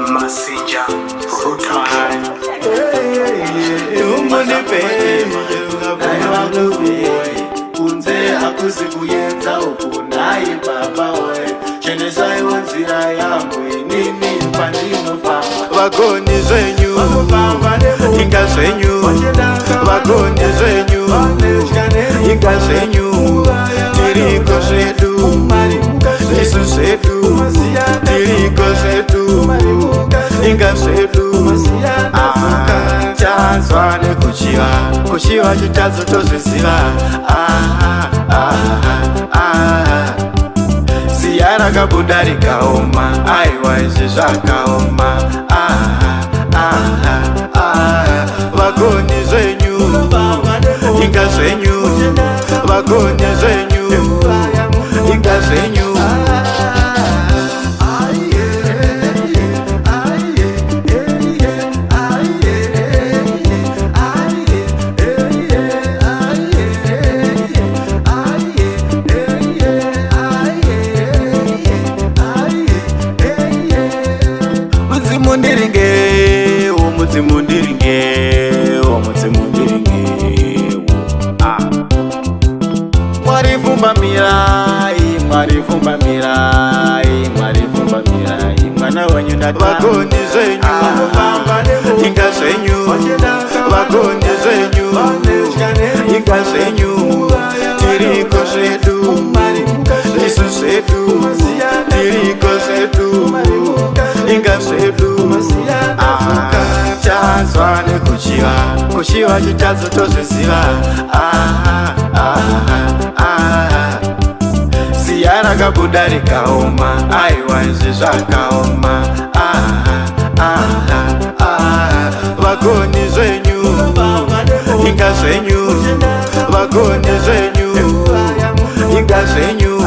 Masija Rutai kunze akusi kuyenza upunai baba we chenesai wanzira yangu nini pandinofamba vagoni zvenyu inga zvenyu vagoni zvenyu inga zvenyu tiriko zvedu isu zvedu tiriko zvedu inga zvedu tanzwa nekuchiva kuchiva chitadzo tozviziva ziya rakabuda rikaoma aiwa izvi zvakaoma vagoni zvenyu inga zvenyu vagoni zvenyu inga zvenyu mwana wenyu vagoni zvenyu inga zvenyu vagoni zvenyu inga zvenyu tiriko zvedu isu zvedu tiriko zvedu inga zvedu tanzwa nekuchiva kuchiva chitadzo tozviziva ziya rakabuda rikaoma aiwa izvi zvakaoma vagoni zvenyu inga zvenyu vagoni zvenyu inga zvenyu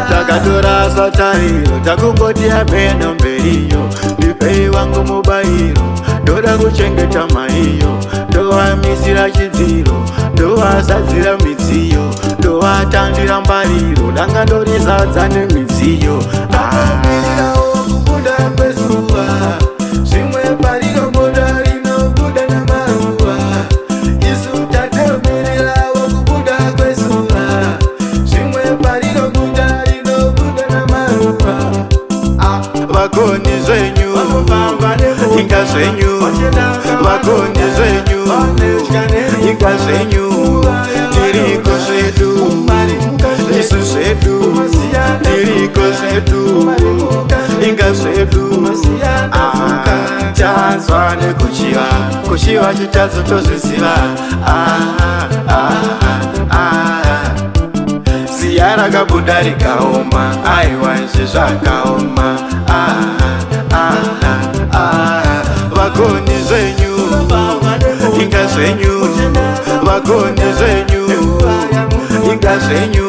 takatora satariro takungoti ameno mberiyo ndipei wangu mubayiro ndoda kuchengeta maiyo ndovamisira chidziro ndovazadzira midziyo ndovatandira mbariro danga ndorizadza nemidziyo ndakamirirawo kubuda kwezuva zvimwe parinobuda rinobuda namaruva isu takamirirawo kubuda kwezuva zvimwe parinobuda rinobuda namaruva vagoni zvenyu inga zvenyu vagoni zvenyu inga zvenyu tiriko zvedu isu zvedu tiriko zvedu inga zvedu tanzwa nekuchiva kuchiva chitadzo tozviziva ziya rakabuda rikaoma aiwa izvi zvakaoma vagoni zvenyu inga zvenyu vagoni zvenyu inga zvenyu